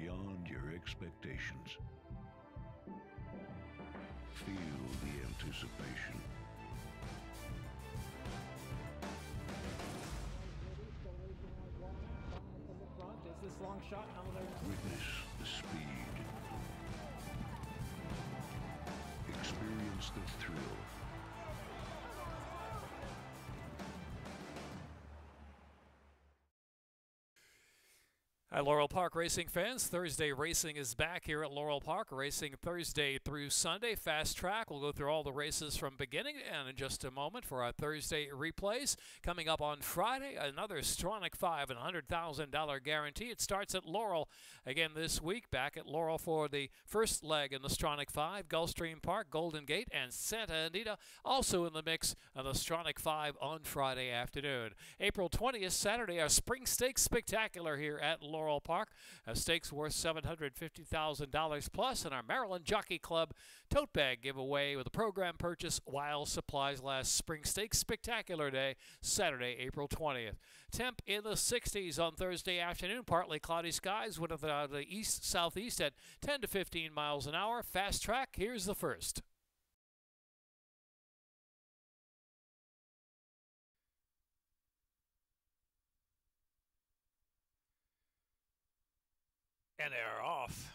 beyond your expectations. Feel the anticipation. This long shot, Witness the speed. Experience the thrill. Hi, Laurel Park racing fans. Thursday racing is back here at Laurel Park. Racing Thursday through Sunday. Fast track. We'll go through all the races from beginning to end in just a moment for our Thursday replays. Coming up on Friday, another Stronach 5 and $100,000 guarantee. It starts at Laurel again this week. Back at Laurel for the first leg in the Stronach 5. Gulfstream Park, Golden Gate, and Santa Anita also in the mix of the Stronach 5 on Friday afternoon. April 20th, Saturday, our Spring Stakes Spectacular here at Laurel Park. A stakes worth $750,000 plus, and our Maryland Jockey Club tote bag giveaway with a program purchase while supplies last. Spring Stakes Spectacular Day, Saturday, April 20th. Temp in the 60s on Thursday afternoon. Partly cloudy skies, wind of the east-southeast at 10 to 15 miles an hour. Fast track, here's the first. And they're off.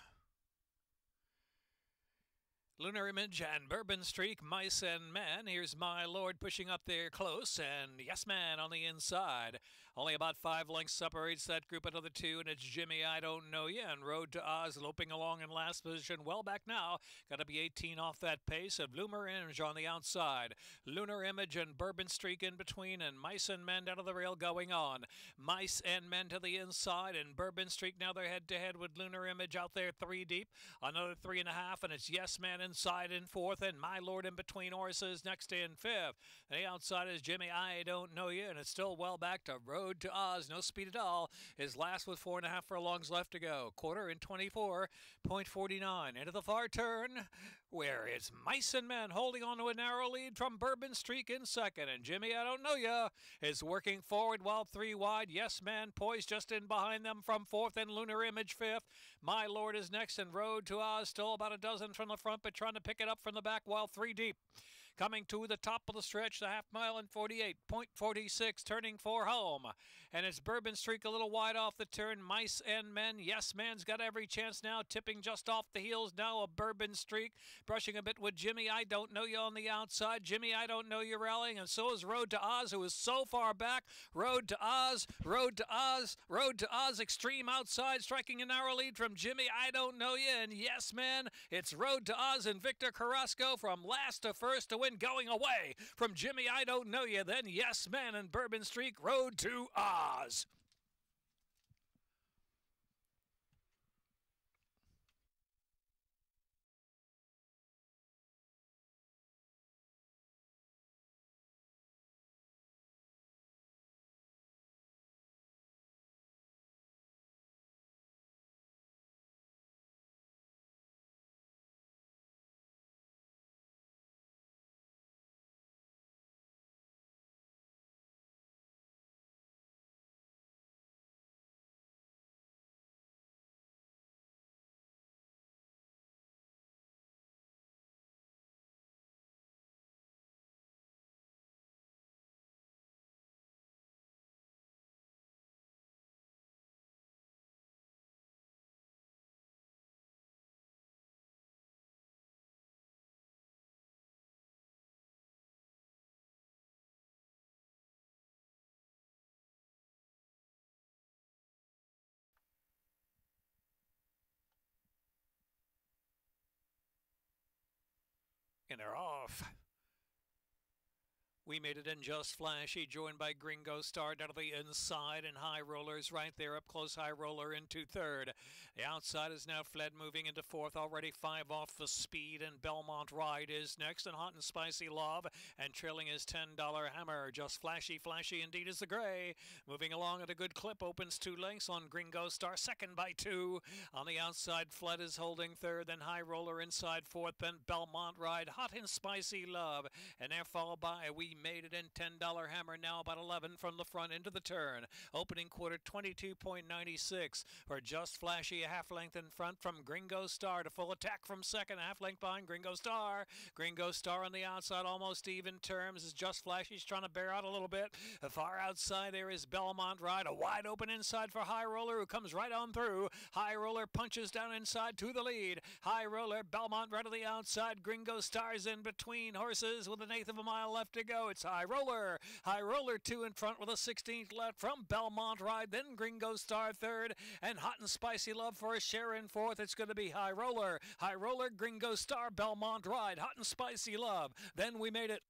Lunar Image and Bourbon Streak, Mice and Men. Here's My Lord pushing up there close, and Yes Man on the inside. Only about 5 lengths separates that group, another 2, and it's Jimmy I Don't Know Ya and Road to Oz loping along in last position. Well back now. Got to be 18 off that pace, and Lunar Image on the outside. Lunar Image and Bourbon Streak in between, and Mice and Men down to the rail going on. Mice and Men to the inside, and Bourbon Streak now they're head-to-head with Lunar Image out there 3 deep. Another 3.5, and it's Yes Man inside in 4th, and My Lord in between horses next in 5th. The outside is Jimmy I Don't Know Ya, and it's still well back to Road to Oz. No speed at all. Is last with 4.5 furlongs left to go. Quarter in 24.49. Into the far turn, where it's Mice and Men holding on to a narrow lead from Bourbon Streak in 2nd, and Jimmy I Don't Know Ya is working forward while 3 wide. Yes Man poised just in behind them from 4th, and Lunar Image 5th. My Lord is next, and Road to Oz still about a dozen from the front, but trying to pick it up from the back while 3 deep. Coming to the top of the stretch, the half mile in 48.46, turning for home. And it's Bourbon Streak a little wide off the turn. Mice and Men. Yes Man's got every chance now, tipping just off the heels now of Bourbon Streak. Brushing a bit with Jimmy I Don't Know Ya on the outside. Jimmy I Don't Know Ya rallying, and so is Road to Oz, who is so far back. Road to Oz, Road to Oz, Road to Oz, extreme outside, striking a narrow lead from Jimmy I Don't Know Ya and Yes Man. It's Road to Oz and Victor Carrasco from last to first to win, going away from Jimmy I Don't Know Ya, then Yes Man and Bourbon Streak. Road to Oz. And they're off. We Made It In Just Flashy, joined by Gringo Star down to the inside, and High Rollers right there up close. High Roller into 3rd. The outside is now Fled moving into 4th, already 5 off the speed, and Belmont Ride is next, and Hot and Spicy Love, and trailing is $10 Hammer. Just Flashy, flashy indeed is the gray. Moving along at a good clip, opens 2 lengths on Gringo Star, 2nd by 2. On the outside, Fled is holding 3rd, then High Roller inside 4th, then Belmont Ride, Hot and Spicy Love, and they're followed by We We made it in $10 hammer now about 11 from the front into the turn. Opening quarter 22.96 for Just Flashy, a half length in front from Gringo Star to full attack from second, a half length behind Gringo Star. Gringo Star on the outside, almost even terms as Just Flashy's trying to bear out a little bit. Far outside there is Belmont Ride, a wide open inside for High Roller who comes right on through. High Roller punches down inside to the lead. High Roller, Belmont right to the outside. Gringo Star's in between horses with an eighth of a mile left to go. It's High Roller. High Roller 2 in front with a 16th left from Belmont Ride. Then Gringo Star third and Hot and Spicy Love for a share in fourth. It's going to be High Roller. High Roller, Gringo Star, Belmont Ride, Hot and Spicy Love. Then We Made It.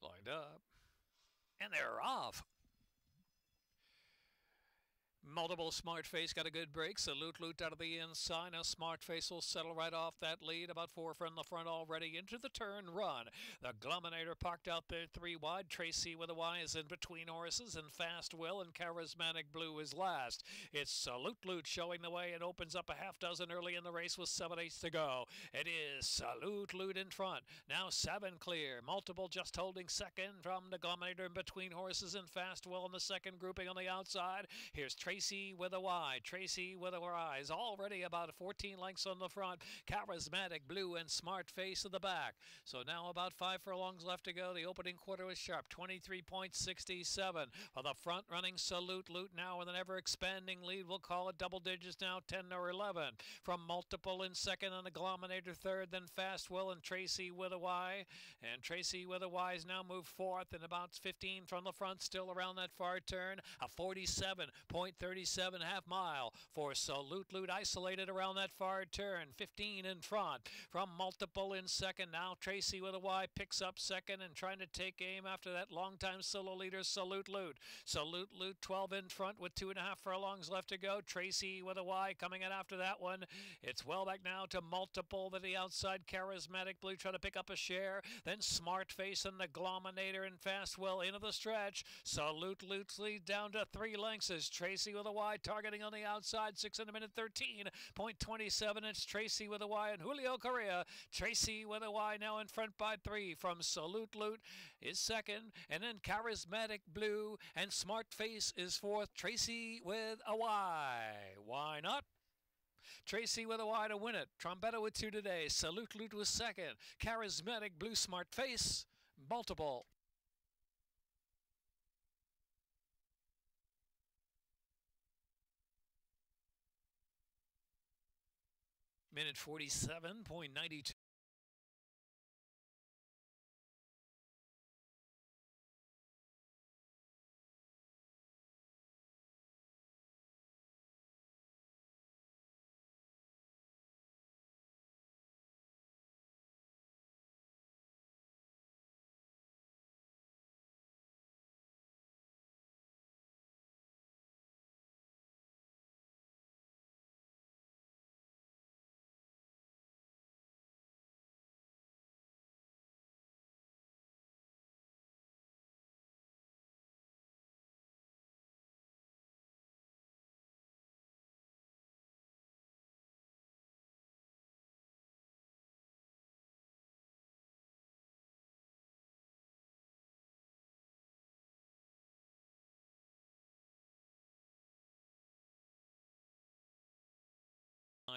Lined up. And they're off. Multiple Smart Face got a good break. Salute Loot out of the inside. Now Smart Face will settle right off that lead. About 4 from the front already into the turn run. The Gluminator parked out there 3 wide. Tracy with a Y is in between horses. And Fast Will and Charismatic Blue is last. It's Salute Loot showing the way. It opens up a half dozen early in the race with 7/8 to go. It is Salute Loot in front. Now 7 clear. Multiple just holding second from the Gluminator in between horses. And Fast Will in the second grouping on the outside. Here's Tracy with a Y. Tracy with a Y is already about 14 lengths on the front. Charismatic Blue and Smart Face at the back. So now about 5 furlongs left to go. The opening quarter was sharp. 23.67 for the front running Salute Loot now with an ever-expanding lead. We'll call it double digits now, 10 or 11. From Multiple in second and the Gluminator third. Then Fast Will and Tracy with a Y. And Tracy with a Y is now moved fourth and about 15 from the front. Still around that far turn. A 47.37 half mile for Salute Loot isolated around that far turn. 15 in front from Multiple in second. Now Tracy with a Y picks up second and trying to take aim after that longtime solo leader Salute Loot. Salute Loot 12 in front with 2.5 furlongs left to go. Tracy with a Y coming in after that one. It's well back now to Multiple to the outside. Charismatic Blue trying to pick up a share. Then Smart Face and the Gluminator and Fast Will into the stretch. Salute Loot's lead down to 3 lengths as Tracy with a Y targeting on the outside. 6 in a minute 13.27. It's Tracy with a Y and Julio Correa. Tracy with a Y now in front by 3 from Salute Loot is second. And then Charismatic Blue and Smart Face is fourth. Tracy with a Y. Why not? Tracy with a Y to win it. Trombetta with 2 today. Salute Loot was second. Charismatic Blue, Smart Face, Multiple. Minute 47.92.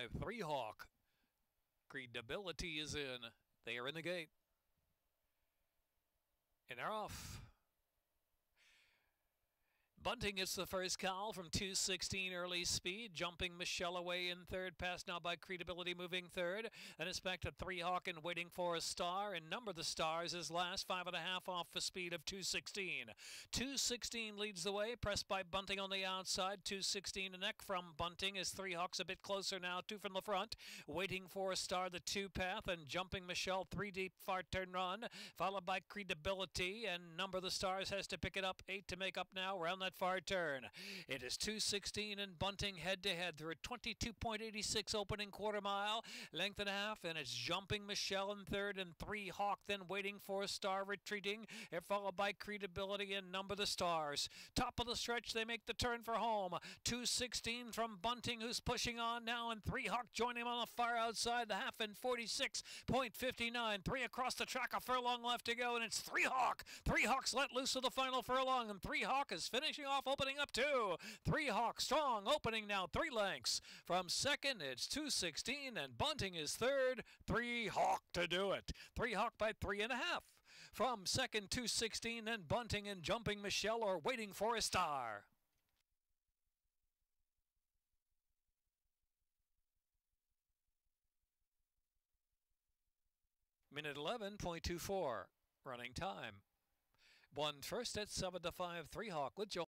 3 Hawk. Credibility is in. They are in the gate. And they're off. Bunting is the first call from 216 early speed. Jumping Michelle away in third. Passed now by Credibility moving third. And it's back to 3 Hawk and Waiting for a Star. And Number the Stars is last. 5.5 off the speed of 216. 216 leads the way. Pressed by Bunting on the outside. 216 a neck from Bunting as 3 Hawks a bit closer now. 2 from the front. Waiting for a Star, the 2 path. And Jumping Michelle, 3 deep, far turn run. Followed by Credibility. And Number the Stars has to pick it up. 8 to make up now. Around that far turn. It is 216 and Bunting head to head through a 22.86 opening quarter mile, length and a half, and it's Jumping Michelle in third and 3 Hawk, then Waiting for a Star retreating, and followed by Credibility and Number the Stars. Top of the stretch, they make the turn for home. 216 from Bunting, who's pushing on now, and 3 Hawk joining him on the far outside, the half in 46.59. 3 across the track, a furlong left to go, and it's 3 Hawk. 3 Hawks let loose of the final furlong, and 3 Hawk is finishing off, opening up 2. 3 Hawk strong, opening now 3 lengths. From second, it's 216, and Bunting is third. 3 Hawk to do it. 3 Hawk by 3.5. From second, 216, then Bunting and Jumping Michelle are Waiting for a Star. Minute 11.24 running time. One first at 7 to 5. 3 Hawk with Joe.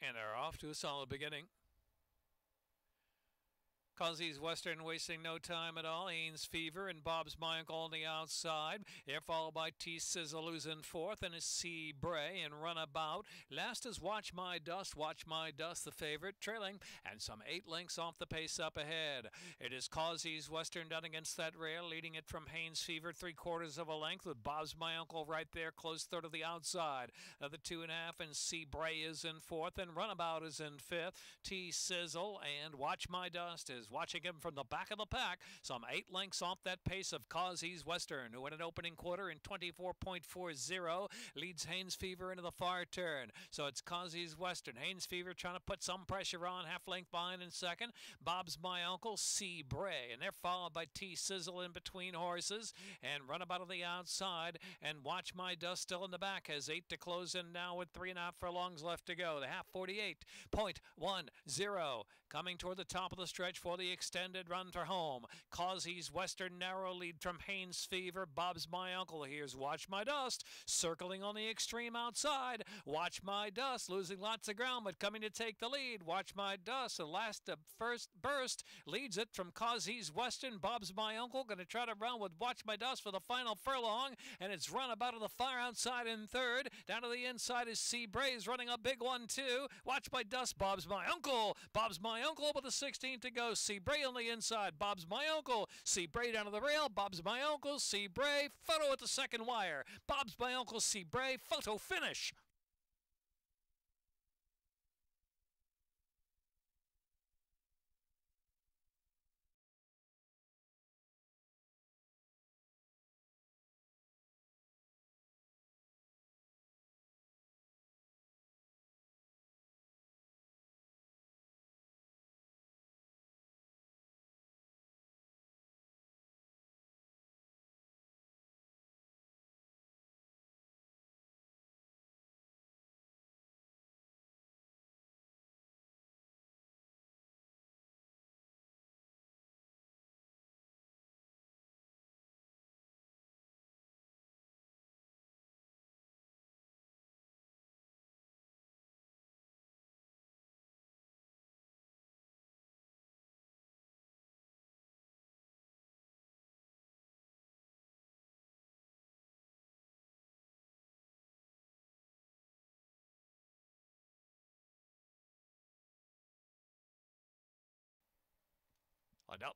And they're off to a solid beginning. Cozzy's Western wasting no time at all. Ains Fever and Bob's My Uncle on the outside. They're followed by T Sizzle, who's in fourth, and is C Bray and Runabout. Last is Watch My Dust, the favorite, trailing, and some 8 lengths off the pace up ahead. It is Cozzy's Western down against that rail, leading it from Haynes Fever 3/4 of a length, with Bob's My Uncle right there, close third of the outside. The 2.5, and C Bray is in fourth, and Runabout is in fifth. T Sizzle and Watch My Dust is watching him from the back of the pack, some 8 lengths off that pace of Cozzy's Western, who in an opening quarter in 24.40 leads Haynes Fever into the far turn. So it's Cozzy's Western. Haynes Fever trying to put some pressure on, half length behind in second. Bob's My Uncle, C Bray, and they're followed by T Sizzle in between horses, and Runabout on the outside, and Watch My Dust still in the back, has 8 to close in now with 3.5 furlongs left to go. The half 48.10 coming toward the top of the stretch for the extended run for home. Cozzy's Western narrow lead from Haynes Fever. Bob's My Uncle. Here's Watch My Dust circling on the extreme outside. Watch My Dust losing lots of ground but coming to take the lead. Watch My Dust, the last first burst, leads it from Cozzy's Western. Bob's My Uncle going to try to run with Watch My Dust for the final furlong, and it's Runabout to the far outside in third. Down to the inside is C Bray's running a big one too. Watch My Dust, Bob's My Uncle. Bob's My Uncle with a 16 to go. C Bray on the inside. Bob's My Uncle. C Bray down to the rail. Bob's My Uncle. C Bray. Photo at the second wire. Bob's My Uncle. C Bray. Photo finish. find out.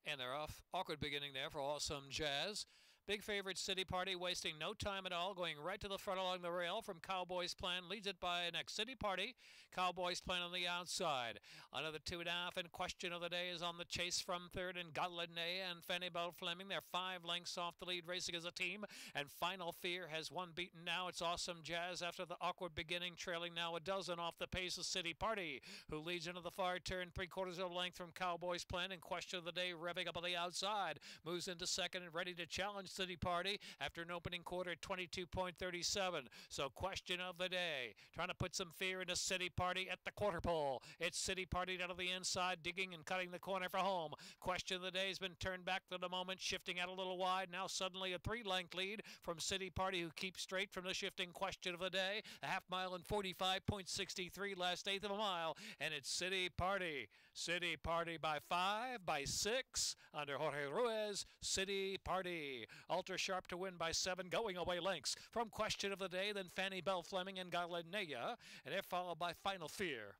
And they're off. Awkward beginning there for Awesome Jazz. Big favorite City Party wasting no time at all, going right to the front along the rail from Cowboys Plan. Leads it by next City Party. Cowboys Plan on the outside. Another 2.5, and Question of the Day is on the chase from third, and Godlinea and Fanny Bell Fleming. They're 5 lengths off the lead, racing as a team. And Final Fear has one beaten now. It's Awesome Jazz after the awkward beginning, trailing now a dozen off the pace of City Party, who leads into the far turn, 3/4 of a length from Cowboys Plan. And Question of the Day revving up on the outside, moves into second and ready to challenge City Party after an opening quarter at 22.37. So Question of the Day, trying to put some fear into City Party at the quarter pole. It's City Party down to the inside, digging and cutting the corner for home. Question of the Day has been turned back for the moment, shifting out a little wide. Now suddenly a 3-length lead from City Party, who keeps straight from the shifting Question of the Day. A half mile in 45.63, last eighth of a mile, and it's City Party. City Party by 5, by 6, under Jorge Ruiz. City Party. Ultra Sharp to win by 7, going away lengths from Question of the Day, then Fanny Bell Fleming and Godlinea, and they're followed by Final Fear.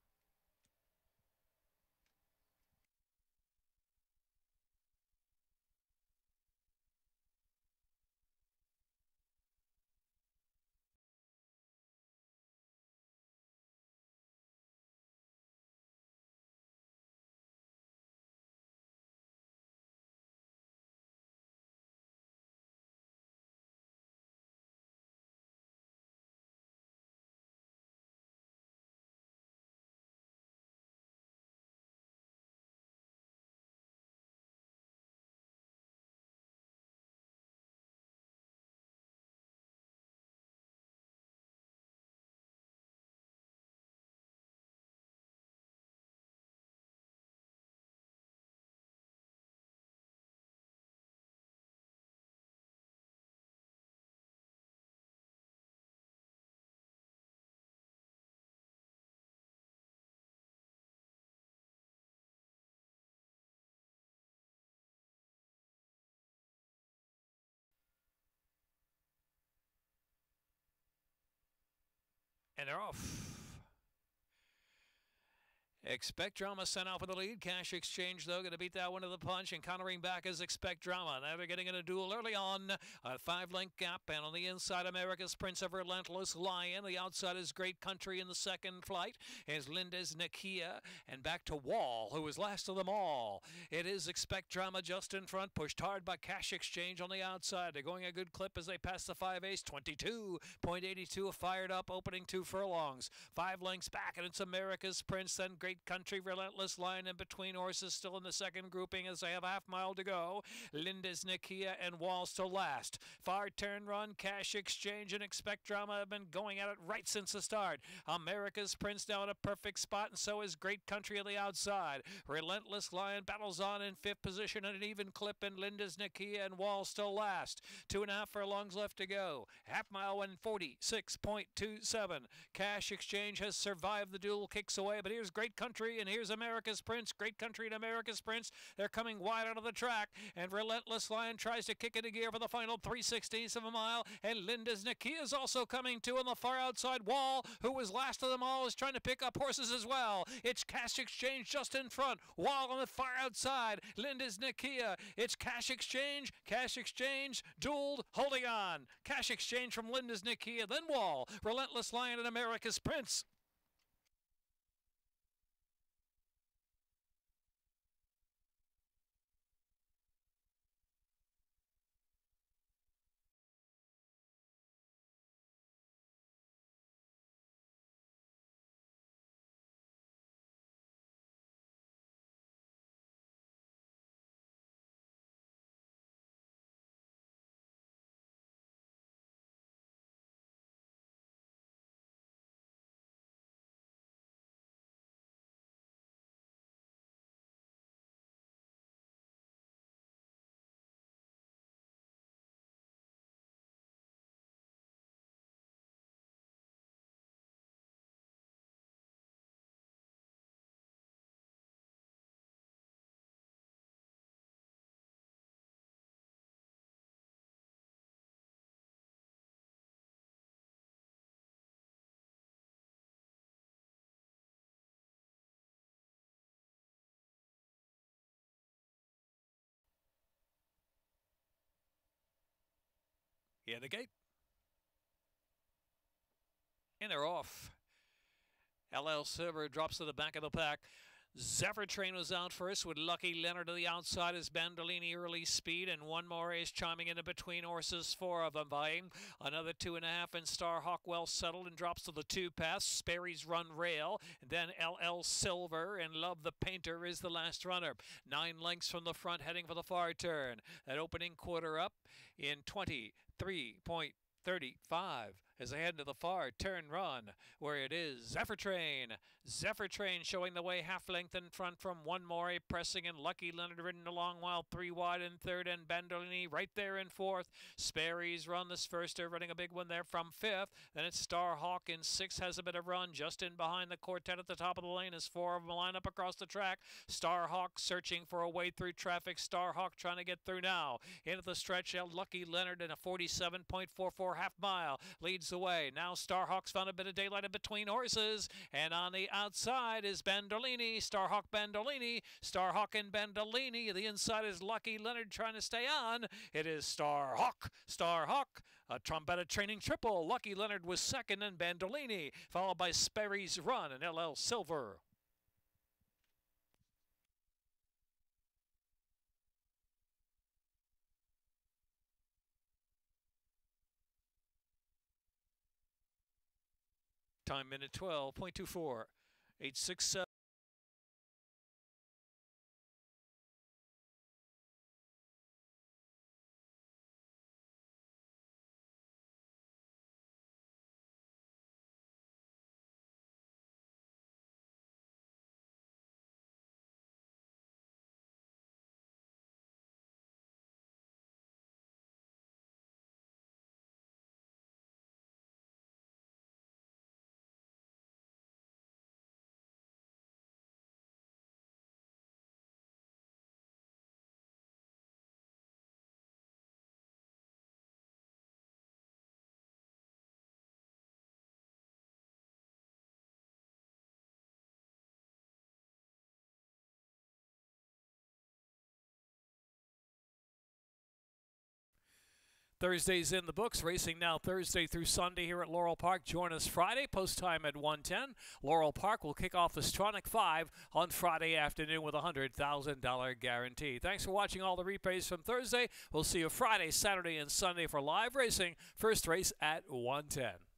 And they're off. Expect Drama sent out for the lead. Cash Exchange, though, going to beat that one to the punch. And countering back is Expect Drama. Now they're getting in a duel early on. A 5-length gap. And on the inside, America's Prince of Relentless Lion. The outside is Great Country in the second flight. Is Linda's Nakia. And back to Wall, who is last of them all. It is Expect Drama just in front. Pushed hard by Cash Exchange on the outside. They're going a good clip as they pass the 5/8. 22.82 fired up, opening 2 furlongs. 5 lengths back, and it's America's Prince, then Great Country, Relentless Lion in between. Horses still in the second grouping as they have a half mile to go. Linda's Nakia and Wall still last. Far turn run, Cash Exchange and Expect Drama have been going at it right since the start. America's Prince now in a perfect spot, and so is Great Country on the outside. Relentless Lion battles on in 5th position at an even clip, and Linda's Nakia and Wall still last. 2.5 furlongs left to go. Half mile in 46.27. Cash Exchange has survived the duel, kicks away, but here's Great Country and here's America's Prince. Great Country and America's Prince, they're coming wide out of the track, and Relentless Lion tries to kick into gear for the final 3/16 of a mile, and Linda's Nakia is also coming too on the far outside. Wall, who was last of them all, is trying to pick up horses as well. It's Cash Exchange just in front. Wall on the far outside. Linda's Nakia. It's Cash Exchange. Cash Exchange dueled, holding on. Cash Exchange from Linda's Nakia, then Wall. Relentless Lion and America's Prince. In the gate. And they're off. LL Silver drops to the back of the pack. Zephyr Train was out first with Lucky Leonard to the outside as Bandolini early speed, and one more is chiming in between horses, 4 of them vying. Another 2.5, and Starhawk well settled and drops to the 2 pass. Sperry's Run Rail, and then LL Silver and Love the Painter is the last runner. 9 lengths from the front heading for the far turn. That opening quarter up in 23.35 as they head to the far turn run, where it is Zephyr Train. Zephyr Train showing the way half length in front from One More, pressing in Lucky Leonard ridden along, while 3 wide in third, and Bandolini right there in fourth. Sperry's Run this first, they're running a big one there from fifth. Then it's Starhawk in sixth, has a bit of run just in behind the quartet at the top of the lane as 4 of them line up across the track. Starhawk searching for a way through traffic. Starhawk trying to get through now. Into the stretch, Lucky Leonard in a 47.44 half mile leads the way. Now Starhawk's found a bit of daylight in between horses, and on the outside is Bandolini. Starhawk Bandolini. Starhawk and Bandolini. The inside is Lucky Leonard trying to stay on. It is Starhawk. Starhawk. A Trombetta Training triple. Lucky Leonard was second, and Bandolini, followed by Sperry's Run and LL Silver. Time minute 12.24. 867. Thursday's in the books. Racing now Thursday through Sunday here at Laurel Park. Join us Friday, post time at 1:10. Laurel Park will kick off the Stronach 5 on Friday afternoon with a $100,000 guarantee. Thanks for watching all the replays from Thursday. We'll see you Friday, Saturday, and Sunday for live racing. First race at 1:10.